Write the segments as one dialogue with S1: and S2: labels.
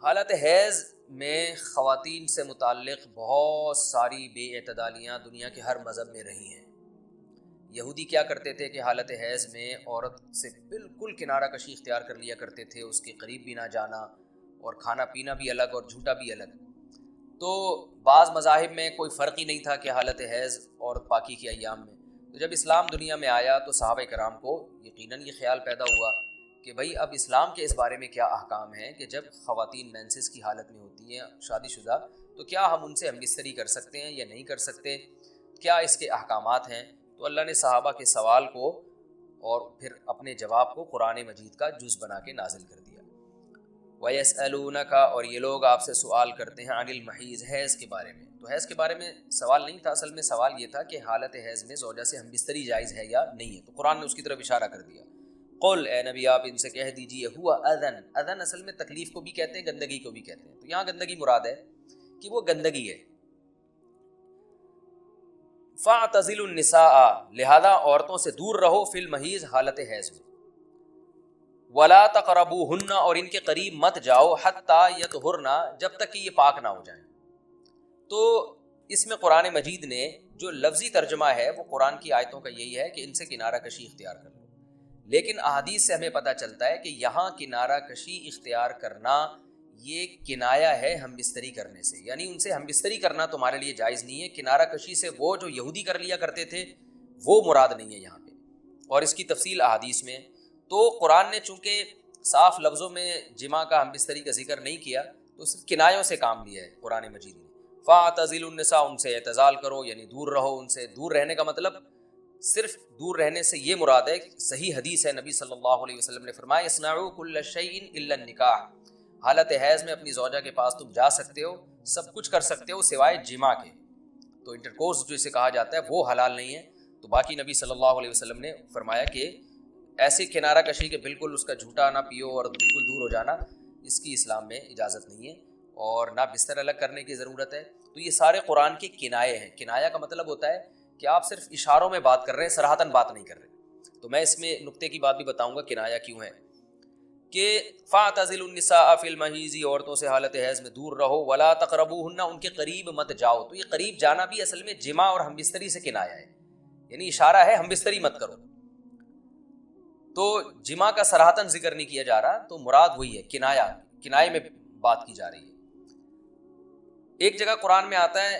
S1: حالت حیض میں خواتین سے متعلق بہت ساری بے اعتدالیاں دنیا کے ہر مذہب میں رہی ہیں۔ یہودی کیا کرتے تھے کہ حالت حیض میں عورت سے بالکل کنارہ کشی اختیار کر لیا کرتے تھے، اس کے قریب بھی نہ جانا، اور کھانا پینا بھی الگ اور جھوٹا بھی الگ۔ تو بعض مذاہب میں کوئی فرق ہی نہیں تھا کہ حالت حیض اور پاکی کے ایام میں۔ تو جب اسلام دنیا میں آیا تو صحابہ کرام کو یقیناً یہ خیال پیدا ہوا کہ بھئی اب اسلام کے اس بارے میں کیا احکام ہیں کہ جب خواتین مینسز کی حالت میں ہوتی ہیں شادی شدہ، تو کیا ہم ان سے ہم بستری کر سکتے ہیں یا نہیں کر سکتے، کیا اس کے احکامات ہیں۔ تو اللہ نے صحابہ کے سوال کو اور پھر اپنے جواب کو قرآن مجید کا جز بنا کے نازل کر دیا۔ وَيَسْأَلُونَكَ، اور یہ لوگ آپ سے سوال کرتے ہیں، عن المحیض، حیض کے بارے میں۔ تو حیض کے بارے میں سوال نہیں تھا، اصل میں سوال یہ تھا کہ حالت حیض میں زوجہ سے ہم بستری جائز ہے یا نہیں ہے۔ تو قرآن نے اس کی طرف اشارہ کر دیا۔ قل، اے نبی آپ ان سے کہہ دیجئے، ہوا اذن، اذن اصل میں تکلیف کو بھی کہتے ہیں، گندگی کو بھی کہتے ہیں۔ تو یہاں گندگی مراد ہے کہ وہ گندگی ہے۔ فاعتزلوا النساء، لہذا عورتوں سے دور رہو، فی المحیض، حالت حیض میں۔ ولا تقربوہن، اور ان کے قریب مت جاؤ، حتی یطہرن، جب تک کہ یہ پاک نہ ہو جائیں۔ تو اس میں قرآن مجید نے جو لفظی ترجمہ ہے وہ قرآن کی آیتوں کا یہی ہے کہ ان سے کنارہ کشی اختیار کر لو، لیکن احادیث سے ہمیں پتہ چلتا ہے کہ یہاں کنارہ کشی اختیار کرنا یہ کنایا ہے ہم بستری کرنے سے، یعنی ان سے ہم بستری کرنا تمہارے لیے جائز نہیں ہے۔ کنارہ کشی سے وہ جو یہودی کر لیا کرتے تھے وہ مراد نہیں ہے یہاں پہ، اور اس کی تفصیل احادیث میں۔ تو قرآن نے چونکہ صاف لفظوں میں جماع کا ہم بستری کا ذکر نہیں کیا، تو صرف کنایوں سے کام لیا ہے قرآن مجید نے۔ فاعتزلوا النساء، ان سے اعتزال کرو، یعنی دور رہو ان سے۔ دور رہنے کا مطلب صرف دور رہنے سے یہ مراد ہے، صحیح حدیث ہے، نبی صلی اللہ علیہ وسلم نے فرمایا، اصنعوا کل شیء الا النکاح، حالت حیض میں اپنی زوجہ کے پاس تم جا سکتے ہو، سب کچھ کر سکتے ہو سوائے جماع کے۔ تو انٹرکورس جو اسے کہا جاتا ہے وہ حلال نہیں ہے۔ تو باقی نبی صلی اللہ علیہ وسلم نے فرمایا کہ ایسی کنارہ کشی کہ بالکل اس کا جھوٹا نہ پیو اور بالکل دور ہو جانا، اس کی اسلام میں اجازت نہیں ہے، اور نہ بستر الگ کرنے کی ضرورت ہے۔ تو یہ سارے قرآن کے کنائے ہیں۔ کنایا کا مطلب ہوتا ہے کہ آپ صرف اشاروں میں بات کر رہے ہیں، صراحتاً بات نہیں کر رہے۔ تو میں اس میں نقطے کی بات بھی بتاؤں گا کنایا کیوں ہے، کہ فاعتزلوا النساء فی المحیض، عورتوں سے حالت حیض میں دور رہو، ولا تقربوہن، ان کے قریب مت جاؤ۔ تو یہ قریب جانا بھی اصل میں جماع اور ہم بستری سے کنایا ہے، یعنی اشارہ ہے ہم بستری مت کرو۔ تو جماع کا صراحتاً ذکر نہیں کیا جا رہا، تو مراد وہی ہے، کنایا، کنائے میں بات کی جا رہی ہے۔ ایک جگہ قرآن میں آتا ہے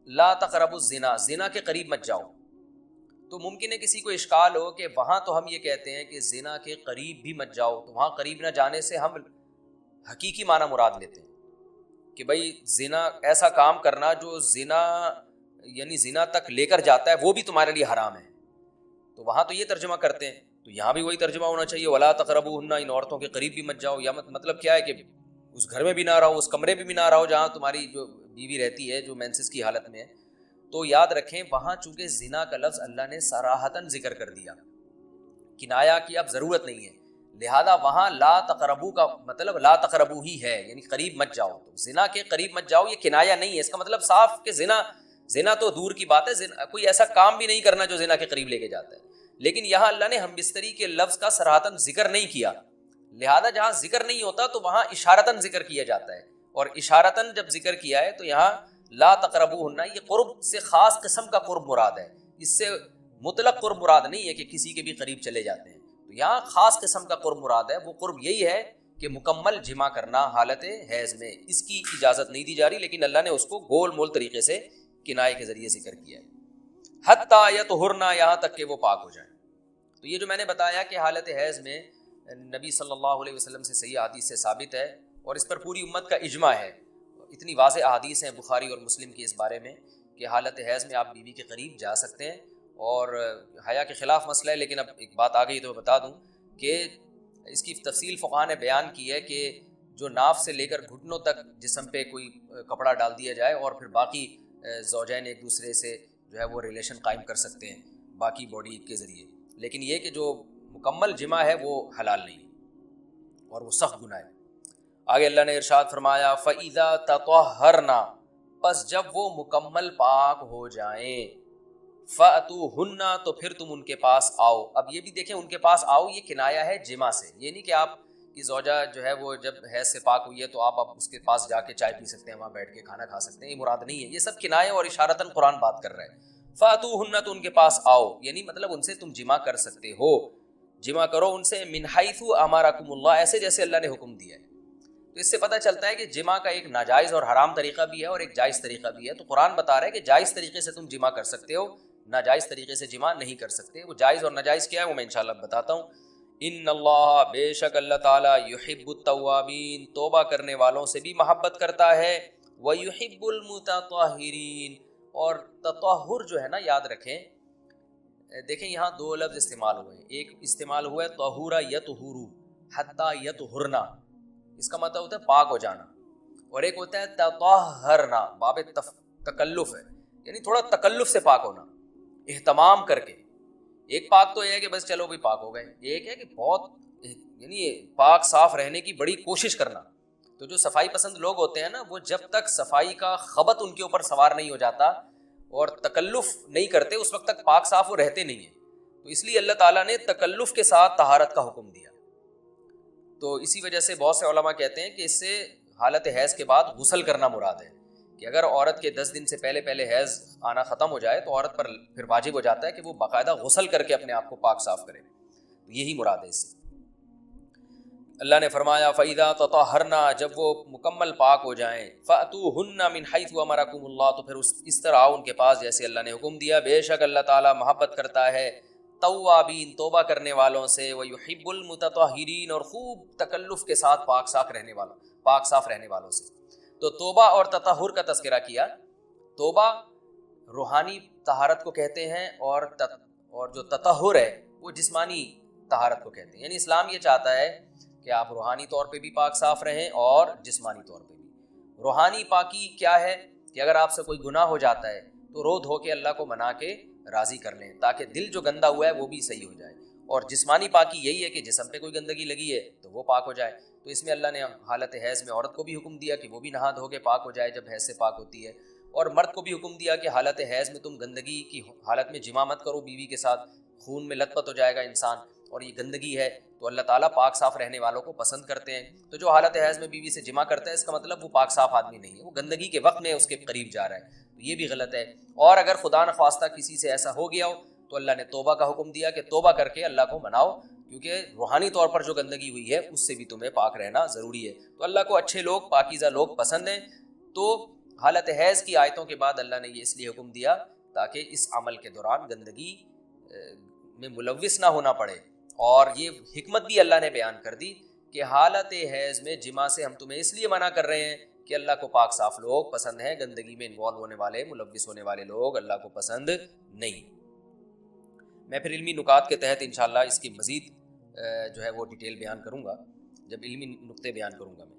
S1: لا تقربوا الزنا، زنا کے قریب مت جاؤ۔ تو ممکن ہے کسی کو اشکال ہو کہ وہاں تو ہم یہ کہتے ہیں کہ زنا کے قریب بھی مت جاؤ، تو وہاں قریب نہ جانے سے ہم حقیقی معنی مراد لیتے ہیں کہ بھئی زنا ایسا کام کرنا جو زنا یعنی زنا تک لے کر جاتا ہے وہ بھی تمہارے لیے حرام ہے، تو وہاں تو یہ ترجمہ کرتے ہیں۔ تو یہاں بھی وہی ترجمہ ہونا چاہیے، ولا تقربوہن، ان عورتوں کے قریب بھی مت جاؤ۔ یا مطلب کیا ہے کہ اس گھر میں بھی نہ رہو، اس کمرے میں بھی نہ رہو جہاں تمہاری جو بیوی رہتی ہے جو مینسز کی حالت میں ہے۔ تو یاد رکھیں وہاں چونکہ زنا کا لفظ اللہ نے صراحتاً ذکر کر دیا، کنایا کی اب ضرورت نہیں ہے، لہذا وہاں لا تقربو کا مطلب لا تقربو ہی ہے، یعنی قریب مت جاؤ۔ تو زنا کے قریب مت جاؤ یہ کنایا نہیں ہے، اس کا مطلب صاف کہ زنا تو دور کی بات ہے، کوئی ایسا کام بھی نہیں کرنا جو زنا کے قریب لے کے جاتا ہے۔ لیکن یہاں اللہ نے ہم بستری کے لفظ کا صراحتاً ذکر نہیں کیا، لہذا جہاں ذکر نہیں ہوتا تو وہاں اشارتاً ذکر کیا جاتا ہے، اور اشارتاً جب ذکر کیا ہے تو یہاں لا تقربوہن، یہ قرب سے خاص قسم کا قرب مراد ہے، اس سے مطلق قرب مراد نہیں ہے کہ کسی کے بھی قریب چلے جاتے ہیں۔ تو یہاں خاص قسم کا قرب مراد ہے، وہ قرب یہی ہے کہ مکمل جماع کرنا حالت حیض میں، اس کی اجازت نہیں دی جا رہی، لیکن اللہ نے اس کو گول مول طریقے سے کنائے کے ذریعے ذکر کیا ہے۔ حتی یطہرن، یہاں تک کہ وہ پاک ہو جائیں۔ تو یہ جو میں نے بتایا کہ حالت حیض میں نبی صلی اللہ علیہ وسلم سے صحیح حدیث سے ثابت ہے، اور اس پر پوری امت کا اجماع ہے، اتنی واضح احادیث ہیں بخاری اور مسلم کی اس بارے میں کہ حالت حیض میں آپ بیوی کے قریب جا سکتے ہیں، اور حیا کے خلاف مسئلہ ہے، لیکن اب ایک بات آ گئی تو میں بتا دوں کہ اس کی تفصیل فقہاء نے بیان کی ہے کہ جو ناف سے لے کر گھٹنوں تک جسم پہ کوئی کپڑا ڈال دیا جائے، اور پھر باقی زوجین ایک دوسرے سے جو ہے وہ ریلیشن قائم کر سکتے ہیں باقی باڈی کے ذریعے، لیکن یہ کہ جو مکمل جماع ہے وہ حلال نہیں ہے اور وہ سخت گناہ ہے۔ آگے اللہ نے ارشاد فرمایا فَإِذَا تَطَهَّرْنَا، پس جب وہ مکمل پاک ہو جائیں، فَأْتُوهُنَّ، تو پھر تم ان کے پاس آؤ۔ اب یہ بھی دیکھیں ان کے پاس آؤ یہ کنایا ہے جماع سے، یہ نہیں کہ آپ کہ زوجہ جو ہے وہ جب حیض سے پاک ہوئی ہے تو آپ اب اس کے پاس جا کے چائے پی سکتے ہیں، وہاں بیٹھ کے کھانا کھا سکتے ہیں، یہ مراد نہیں ہے، یہ سب کنایہ اور اشارتاً قرآن بات کر رہا ہے۔ فاتوہن، تو ان کے پاس آؤ، یعنی مطلب ان سے تم جمع کر سکتے ہو، جمع کرو ان سے، من حیث امرکم اللہ، ایسے جیسے اللہ نے حکم دیا ہے۔ تو اس سے پتہ چلتا ہے کہ جمع کا ایک ناجائز اور حرام طریقہ بھی ہے اور ایک جائز طریقہ بھی ہے، تو قرآن بتا رہا ہے کہ جائز طریقے سے تم جمع کر سکتے ہو، ناجائز طریقے سے جمع نہیں کر سکتے۔ وہ جائز اور ناجائز کیا ہے وہ میں انشاءاللہ بتاتا ہوں۔ ان اللہ، بے شک اللہ تعالیٰ، یحب التوابین، توبہ کرنے والوں سے بھی محبت کرتا ہے، ویحب المتطہرین، اور تطہر جو ہے نا یاد رکھیں، دیکھیں یہاں دو لفظ استعمال ہوئے ہیں، ایک استعمال ہوا ہے طہورا یطہرو حتی یطہرنا، اس کا مطلب ہوتا ہے پاک ہو جانا، اور ایک ہوتا ہے تطہرنا، باب تکلف ہے، یعنی تھوڑا تکلف سے پاک ہونا، اہتمام کر کے۔ ایک پاک تو یہ ہے کہ بس چلو بھی پاک ہو گئے، ایک ہے کہ بہت یعنی پاک صاف رہنے کی بڑی کوشش کرنا۔ تو جو صفائی پسند لوگ ہوتے ہیں نا، وہ جب تک صفائی کا خبط ان کے اوپر سوار نہیں ہو جاتا اور تکلف نہیں کرتے، اس وقت تک پاک صاف وہ رہتے نہیں ہیں۔ تو اس لیے اللہ تعالیٰ نے تکلف کے ساتھ طہارت کا حکم دیا۔ تو اسی وجہ سے بہت سے علماء کہتے ہیں کہ اس سے حالت حیض کے بعد غسل کرنا مراد ہے، کہ اگر عورت کے 10 دن سے پہلے حیض آنا ختم ہو جائے تو عورت پر پھر واجب ہو جاتا ہے کہ وہ باقاعدہ غسل کر کے اپنے آپ کو پاک صاف کرے، یہی مراد ہے اس سے۔ اللہ نے فرمایا فَإِذَا تَطَهَّرْنَا، جب وہ مکمل پاک ہو جائیں، فَأْتُوهُنَّ مِنْ حَيْثُ أَمَرَكُمُ اللَّهُ، تو پھر اس طرح آؤ ان کے پاس جیسے اللہ نے حکم دیا، بے شک اللہ تعالیٰ محبت کرتا ہے توابین، توبہ کرنے والوں سے، وَيُحِبُّ الْمُتَطَہِّرِينَ، اور خوب تکلف کے ساتھ پاک صاف رہنے والوں سے۔ تو توبہ اور تطہر کا تذکرہ کیا۔ توبہ روحانی طہارت کو کہتے ہیں، اور جو تطہر ہے وہ جسمانی طہارت کو کہتے ہیں، یعنی اسلام یہ چاہتا ہے کہ آپ روحانی طور پہ بھی پاک صاف رہیں اور جسمانی طور پہ بھی۔ روحانی پاکی کیا ہے کہ اگر آپ سے کوئی گناہ ہو جاتا ہے تو رو دھو کے اللہ کو منا کے راضی کر لیں، تاکہ دل جو گندا ہوا ہے وہ بھی صحیح ہو جائے، اور جسمانی پاکی یہی ہے کہ جسم پہ کوئی گندگی لگی ہے تو وہ پاک ہو جائے۔ تو اس میں اللہ نے حالت حیض میں عورت کو بھی حکم دیا کہ وہ بھی نہا دھو کے پاک ہو جائے جب حیض سے پاک ہوتی ہے، اور مرد کو بھی حکم دیا کہ حالت حیض میں تم گندگی کی حالت میں جماع مت کرو بیوی کے ساتھ، خون میں لت پت ہو جائے گا انسان، اور یہ گندگی ہے تو اللہ تعالیٰ پاک صاف رہنے والوں کو پسند کرتے ہیں۔ تو جو حالت حیض میں بیوی سے جماع کرتا ہے اس کا مطلب وہ پاک صاف آدمی نہیں ہے، وہ گندگی کے وقت میں اس کے قریب جا رہا ہے، تو یہ بھی غلط ہے۔ اور اگر خدا نخواستہ کسی سے ایسا ہو گیا ہو تو اللہ نے توبہ کا حکم دیا کہ توبہ کر کے اللہ کو مناؤ، کیونکہ روحانی طور پر جو گندگی ہوئی ہے اس سے بھی تمہیں پاک رہنا ضروری ہے۔ تو اللہ کو اچھے لوگ، پاکیزہ لوگ پسند ہیں، تو حالت حیض کی آیتوں کے بعد اللہ نے یہ اس لیے حکم دیا تاکہ اس عمل کے دوران گندگی میں ملوث نہ ہونا پڑے۔ اور یہ حکمت بھی اللہ نے بیان کر دی کہ حالت حیض میں جماع سے ہم تمہیں اس لیے منع کر رہے ہیں کہ اللہ کو پاک صاف لوگ پسند ہیں، گندگی میں انوالو ہونے والے، ملوث ہونے والے لوگ اللہ کو پسند نہیں۔ میں پھر علمی نکات کے تحت انشاءاللہ اس کی مزید جو ہے وہ ڈیٹیل بیان کروں گا، جب علمی نکتے بیان کروں گا میں۔